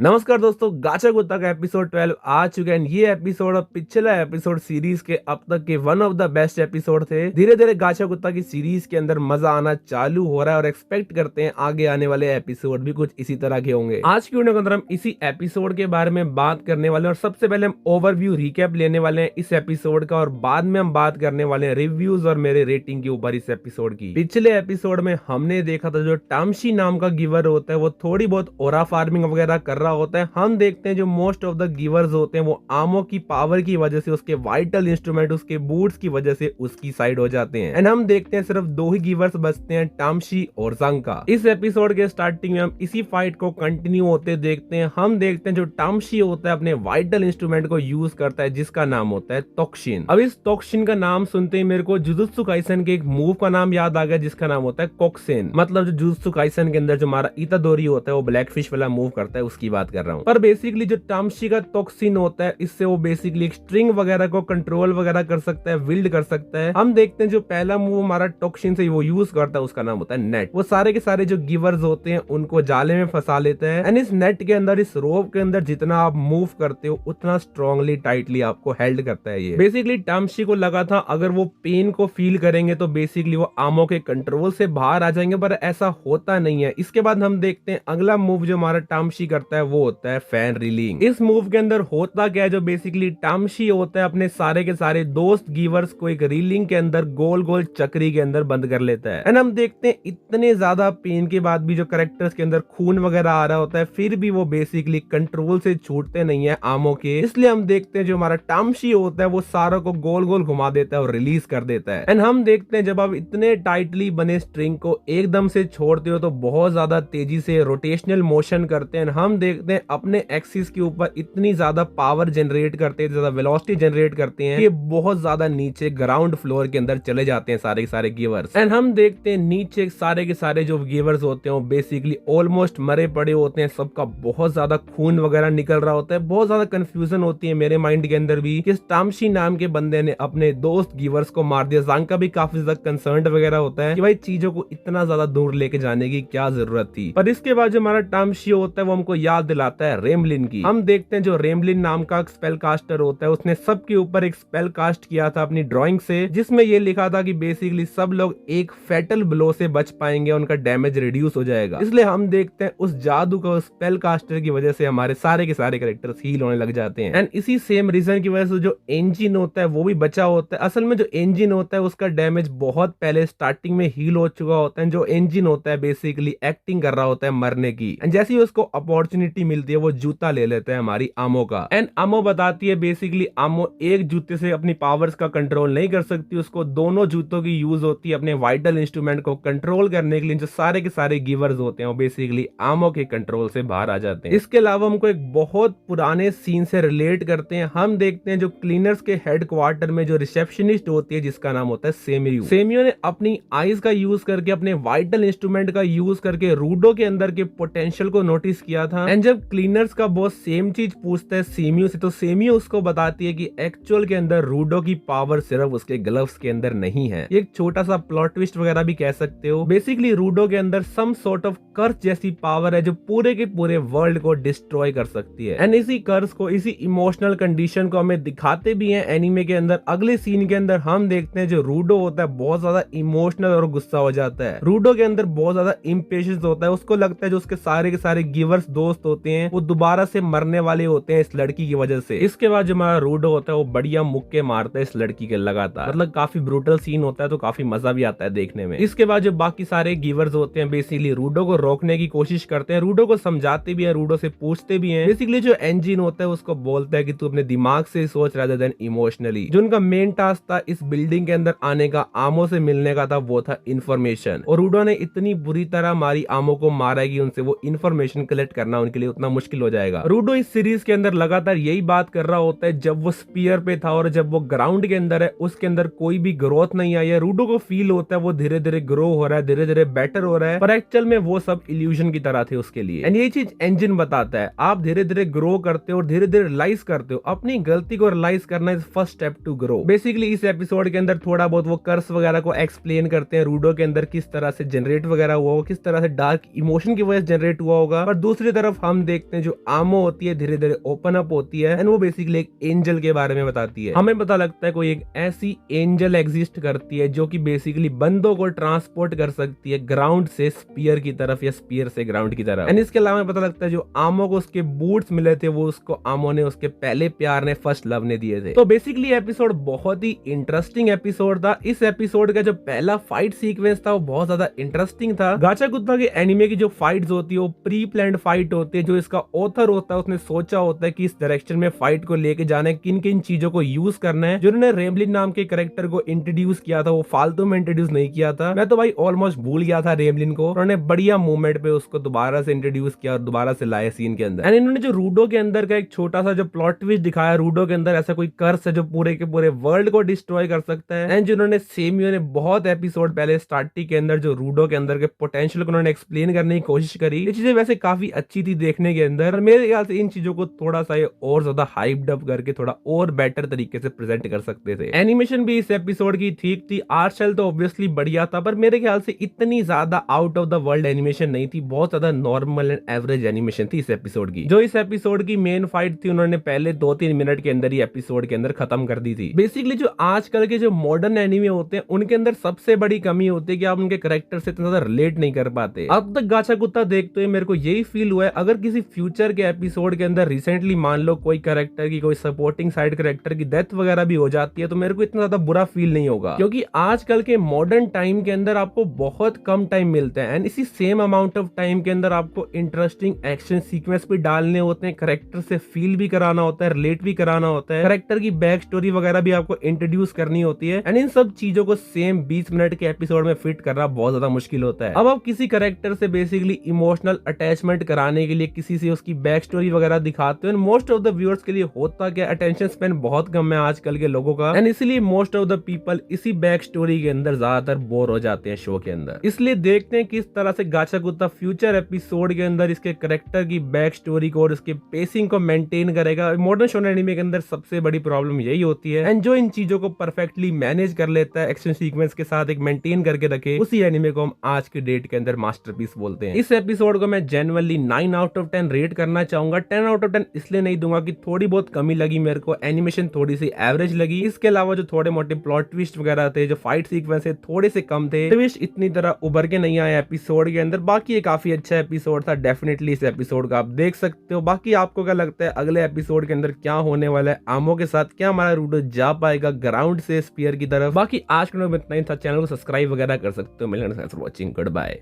नमस्कार दोस्तों, गाचा गुत्ता का एपिसोड 12 आ चुका है। ये एपिसोड और पिछला एपिसोड सीरीज के अब तक के one of the best episode थे। धीरे धीरे गाचा गुत्ता की सीरीज के अंदर मजा आना चालू हो रहा है और एक्सपेक्ट करते हैं आगे आने वाले एपिसोड भी कुछ इसी तरह के होंगे। आज की वीडियो के अंदर हम इसी एपिसोड के बारे में बात करने वाले हैं और सबसे पहले हम ओवरव्यू रिकैप लेने वाले हैं इस एपिसोड का और बाद में हम बात करने वाले हैं रिव्यूज और मेरे रेटिंग के ऊपर इस एपिसोड की। पिछले एपिसोड में हमने देखा था जो टामशी नाम का गिवर होता है वो थोड़ी बहुत ओरा फार्मिंग वगैरह कर रहा होता है। हम देखते हैं जो मोस्ट ऑफ द गिवर्स होते हैं वो आमो की पावर की वजह से, उसके वाइटल इंस्ट्रूमेंट, उसके बूट्स की वजह से उसकी साइड हो जाते हैं। एंड हम देखते हैं सिर्फ दो ही गिवर्स बचते हैं, टामशी और जांका। इस एपिसोड के स्टार्टिंग में हम इसी फाइट को कंटिन्यू होते देखते हैं। हम देखते हैं जो टामशी होता है अपने वाइटल इंस्ट्रूमेंट को यूज करता है जिसका नाम होता है तोक्शिन। अब इस तोक्शिन का नाम सुनते ही मेरे को जुजुत्सु काइसेन के एक मूव का नाम याद आ गया जिसका नाम होता है कोक्सेन। मतलब जो जुजुत्सु काइसेन के अंदर जो हमारा इतादोरी होता है वो ब्लैक फिश वाला मूव करता है, उसकी बात कर रहा हूँ। पर बेसिकली जो टामशी का टॉक्सिन होता है इससे वो बेसिकली एक स्ट्रिंग वगैरह को कंट्रोल वगैरह कर सकता है, विल्ड कर सकता है। हम देखते हैं जो पहला मूव हमारा टॉक्सिन से वो यूज करता है उसका नाम होता है नेट। वो सारे के सारे जो गिवर्स होते हैं उनको जाले में फंसा लेते हैं एंड इस नेट के अंदर, इस रोप के अंदर जितना आप मूव करते हो उतना स्ट्रांगली टाइटली आपको हेल्ड करता है। ये बेसिकली टामशी को लगा था अगर वो पेन को फील करेंगे तो बेसिकली वो आमो के कंट्रोल से बाहर आ जाएंगे, पर ऐसा होता नहीं है। इसके बाद हम देखते हैं अगला मूव जो हमारा टामशी करता है वो होता है फैन रीलिंग। इस मूव के अंदर होता क्या है, जो बेसिकली टामशी होता है अपने सारे के सारे दोस्त गिवर्स को एक रीलिंग के अंदर गोल गोल चक्री के अंदर बंद कर लेता है। एंड हम देखते हैं इतने ज्यादा पेन के बाद भी जो कैरेक्टर्स के अंदर खून वगैरह आ रहा होता है फिर भी वो बेसिकली कंट्रोल से छूटते नहीं है आमो के। इसलिए हम देखते हैं जो हमारा टामशी होता है वो सारों को गोल गोल घुमा देता है और रिलीज कर देता है। एंड हम देखते हैं जब आप इतने टाइटली बने स्ट्रिंग को एकदम से छोड़ते हो तो बहुत ज्यादा तेजी से रोटेशनल मोशन करते हैं। हम देखते हैं अपने एक्सिस के ऊपर इतनी ज्यादा पावर जनरेट करते हैं, ज्यादा वेलोसिटी जनरेट करते हैं कि बहुत ज्यादा नीचे ग्राउंड फ्लोर के अंदर चले जाते हैं सारे के सारे गिवर्स। एंड हम देखते हैं नीचे सारे के सारे जो गिवर्स होते हैं वो बेसिकली ऑलमोस्ट मरे पड़े होते हैं, सबका बहुत ज्यादा खून वगैरह निकल रहा होता है। बहुत ज्यादा कंफ्यूजन होती है मेरे माइंड के अंदर भी कि टामशी नाम के बंदे ने अपने दोस्त गिवर्स को मार दिया। जांका भी काफी ज्यादा कंसर्न्ड वगैरह होता है कि भाई चीजों को इतना ज्यादा दूर लेके जाने की क्या जरूरत थी। पर इसके बाद जो हमारा टामशी होता है वो हमको याद दिलाता है रेमलिन की। हम देखते हैं जो रेमलिन नाम का स्पेल कास्टर होता है उसने सबके ऊपर एक स्पेल कास्ट किया था अपनी ड्राइंग से, जिसमें ये लिखा था कि बेसिकली सब लोग एक फेटल ब्लो से बच पाएंगे, उनका डैमेज रिड्यूस हो जाएगा। इसलिए हम देखते हैं उस जादू का, उस स्पेल कास्टर की वजह से हमारे सारे के सारे कैरेक्टर्स हील होने लग जाते हैं। एंड इसी सेम रीजन की वजह से जो इंजन होता है वो भी बचा होता है। असल में जो इंजन होता है उसका डैमेज बहुत पहले स्टार्टिंग में हील हो चुका होता है। जो इंजन होता है बेसिकली एक्टिंग कर रहा होता है मरने की, एंड जैसे ही उसको अपॉर्चुनिटी मिलती है वो जूता ले लेता है हमारी आमो का। एंड आमो बताती है बेसिकली आमो एक जूते से अपनी पावर्स का कंट्रोल नहीं कर सकती, उसको दोनों जूतों की यूज होती है अपने वाइटल इंस्ट्रूमेंट को कंट्रोल करने के लिए। जो सारे के सारे गिवर्स होते हैं वो बेसिकली आमो के कंट्रोल से बाहर आ जाते हैं। इसके अलावा हमको एक बहुत पुराने सीन से रिलेट करते हैं। हम देखते हैं जो क्लीनर्स के हेडक्वार्टर में जो रिसेप्शनिस्ट होती है जिसका नाम होता है सेमियो। सेमियो ने अपनी आईज का यूज करके, अपने वाइटल इंस्ट्रूमेंट का यूज करके रूडो के अंदर के पोटेंशियल को नोटिस किया था। एंड जब क्लीनर्स का बॉस सेम चीज पूछता है सेमियो से तो सेमियो उसको बताती है कि एक्चुअल के अंदर रूडो की पावर सिर्फ उसके ग्लव्स के अंदर नहीं है। एक छोटा सा प्लॉट ट्विस्ट वगैरह भी कह सकते हो। बेसिकली रूडो के अंदर सम सॉर्ट ऑफ कर्स जैसी पावर है जो पूरे के पूरे वर्ल्ड को डिस्ट्रॉय कर सकती है। एंड इसी कर्स को, इसी इमोशनल कंडीशन को हमें दिखाते भी हैं एनीमे के अंदर। अगले सीन के अंदर हम देखते हैं जो रूडो होता है बहुत ज्यादा इमोशनल और गुस्सा हो जाता है। रूडो के अंदर बहुत ज्यादा इम्पेशंस होता है, उसको लगता है जो उसके सारे के सारे गिवर्स दोस्त होते हैं वो दोबारा से मरने वाले होते हैं इस लड़की की वजह से। इसके बाद जो हमारा रूडो होता है वो बढ़िया मुक्के मारता है इस लड़की के लगातार। मतलब काफी ब्रूटल सीन होता है तो काफी मजा भी आता है देखने में। इसके बाद जो बाकी सारे गिवर्स होते हैं बेसिकली रूडो को रोकने की कोशिश करते हैं, रूडो को समझाते भी है, रूडो से पूछते भी हैं। बेसिकली जो इंजन होता है उसको बोलता है कि तू अपने दिमाग से सोच रादर देन इमोशनली। जो उनका मेन टास्क था इस बिल्डिंग के अंदर आने का, आमो से मिलने का था, वो था इन्फॉर्मेशन। और रूडो ने इतनी बुरी तरह मारी आमो को मारा है कि उनसे वो इन्फॉर्मेशन कलेक्ट करना उनके लिए उतना मुश्किल हो जाएगा। रूडो इस सीरीज के अंदर लगातार यही बात कर रहा होता है जब वो स्पीयर पे था और जब वो ग्राउंड के अंदर है उसके अंदर कोई भी ग्रोथ नहीं आई है। रूडो को फील होता है वो धीरे धीरे ग्रो हो रहा है, धीरे धीरे बेटर हो रहा है, पर एक्चुअल में वो सब इल्यूजन की तरह थे उसके लिए। एंड ये चीज इंजन बताता है, आप धीरे धीरे ग्रो करते हो और धीरे धीरे रियलाइज करते हो। अपनी गलती को रियलाइज करना is first step to grow. Basically इस एपिसोड के अंदर थोड़ा बहुत वो कर्स वगैरह को एक्सप्लेन करते हैं, रूडो के अंदर किस तरह से जनरेट वगैरह हुआ हो, किस तरह से डार्क इमोशन की वजह से जनरेट हुआ होगा। पर दूसरी तरफ हम देखते हैं जो आमो होती है धीरे धीरे ओपन अप होती है एंड वो बेसिकली एक एंजल के बारे में बताती है। हमें पता लगता है कोई एक ऐसी एंजल एग्जिस्ट करती है जो कि बेसिकली बंदों को ट्रांसपोर्ट कर सकती है ग्राउंड से स्पीयर की तरफ या स्पीयर से ग्राउंड की तरफ। एंड इसके अलावा पता लगता है जो आमो को उसके बूट्स मिले थे वो उसको आमो ने उसके पहले प्यार ने फर्स्ट लव ने दिए थे। तो बेसिकली एपिसोड बहुत ही इंटरेस्टिंग एपिसोड था। इस एपिसोड का जो पहला फाइट सीक्वेंस था वो बहुत ज्यादा इंटरेस्टिंग था। गाचा कुत्ता के एनिमे की जो फाइट्स होती है वो प्री प्लान्ड फाइट होती है। जो इसका ऑथर होता है उसने सोचा होता है कि इस डायरेक्शन में फाइट को लेके जाना है, किन किन चीजों को यूज करना है। जो उन्होंने रेमलिन नाम के कैरेक्टर को इंट्रोड्यूस किया था वो फालतू में इंट्रोड्यूस नहीं किया था। मैं तो भाई ऑलमोस्ट भूल गया था रेमलिन को। उन्होंने बढ़िया मूवमेंट पे उसको दोबारा से इंट्रोड्यूस किया और दोबारा से लाया सीन के अंदर। एंड इन्होंने जो रूडो के अंदर का एक छोटा सा जो प्लॉट ट्विस्ट दिखाया, रूडो के अंदर ऐसा कोई कर्स है जो पूरे के पूरे वर्ल्ड को डिस्ट्रॉय कर सकता है। एंड जो उन्होंने सेमियो ने बहुत एपिसोड पहले स्टार्टिंग के अंदर जो रूडो के अंदर के पोटेंशियल को उन्होंने एक्सप्लेन करने की कोशिश करी, ये चीजें वैसे काफी अच्छी थी देखने के अंदर। और मेरे ख्याल से इन चीजों को थोड़ा सा और ज्यादा हाइप्ड अप करके थोड़ा और बेटर तरीके से प्रेजेंट कर सकते थे। एनिमेशन भी इस एपिसोड की ठीक थी, आर्ट स्टाइल तो ऑब्वियसली बढ़िया था, पर मेरे ख्याल से इतनी ज्यादा out of the world animation नहीं थी। बहुत ज्यादा नॉर्मल एंड एवरेज एनिमेशन थी इस एपिसोड की। जो इस एपिसोड की मेन फाइट थी उन्होंने पहले 2-3 मिनट के अंदर ही एपिसोड के अंदर खत्म कर दी थी। बेसिकली जो आजकल के जो मॉडर्न एनिमे होते हैं उनके अंदर सबसे बड़ी कमी होती है कि आप उनके कैरेक्टर से इतना ज्यादा रिलेट नहीं कर पाते। अब तक गाचा कुत्ता देखते हुए मेरे को यही फील हुआ है, अगर किसी फ्यूचर के एपिसोड के अंदर रिसेंटली मान लो कोई कैरेक्टर की, कोई सपोर्टिंग साइड कैरेक्टर की डेथ वगैरह भी हो जाती है तो मेरे को इतना ज्यादा बुरा फील नहीं होगा, क्योंकि आजकल के मॉडर्न टाइम के अंदर आपको बहुत कम टाइम मिलता है एंड इसी सेम अमाउंट ऑफ टाइम के अंदर आपको इंटरेस्टिंग एक्शन सीक्वेंस भी डालने होते हैं, कैरेक्टर से फील भी कराना होता है, रिलेट भी कराना होता है, कैरेक्टर की बैक स्टोरी वगैरह भी आपको इंट्रोड्यूस करनी होती है। एंड इन सब चीजों को सेम 20 मिनट के एपिसोड में फिट करना बहुत ज्यादा मुश्किल होता है। अब आप किसी कैरेक्टर से बेसिकली इमोशनल अटैचमेंट कराने के लिए किसी से उसकी बैक स्टोरी वगैरह दिखाते हो, मोस्ट ऑफ द व्यूअर्स के लिए होता क्या, अटेंशन स्पैन बहुत कम है आजकल के लोगों का एंड इसलिए मोस्ट ऑफ द पीपल इसी बैक स्टोरी के अंदर ज्यादातर बोर हो जाते हैं शो के अंदर। इसलिए देखते हैं किस तरह से गाचा कुत्ता फ्यूचर एपिसोड के अंदर इसके कैरेक्टर की बैक स्टोरी को और उसके पेसिंग को मेंटेन करेगा। मॉडर्न शोनेन एनीमे के अंदर सबसे बड़ी प्रॉब्लम यही होती है एंड जो इन चीजों को परफेक्टली मैनेज कर लेता है, एक्शन सीक्वेंस के साथ एक मेंटेन करके रखे, उसी एनीमे को हम आज के डेट के अंदर मास्टरपीस बोलते हैं। इस एपिसोड को मैं जेन्युइनली 9 आउट ऑफ 10 रेट करना चाहूंगा। 10 आउट ऑफ 10 इसलिए नहीं दूंगा कि थोड़ी बहुत कमी लगी मेरे को, एनिमेशन थोड़ी सी एवरेज लगी। इसके अलावा जो थोड़े मोटे प्लॉट ट्विस्ट वगैरह थे, जो फाइट सीक्वेंस है थोड़े से कम थे, ट्विस्ट इतनी तरह उभर के नहीं आया एपिसोड के अंदर। बाकी ये काफी अच्छा एपिसोड था, डेफिनेटली इस एपिसोड का आप देख सकते हो। बाकी आपको क्या लगता है अगले एपिसोड के अंदर क्या होने वाला है आमो के साथ, क्या हमारा रूडो जा पाएगा ग्राउंड से स्पीयर की तरफ? बाकी आज के वीडियो में इतना ही था, चैनल को सब्सक्राइब वगैरह कर सकते हो। मिलने वॉचिंग, गुड बाय।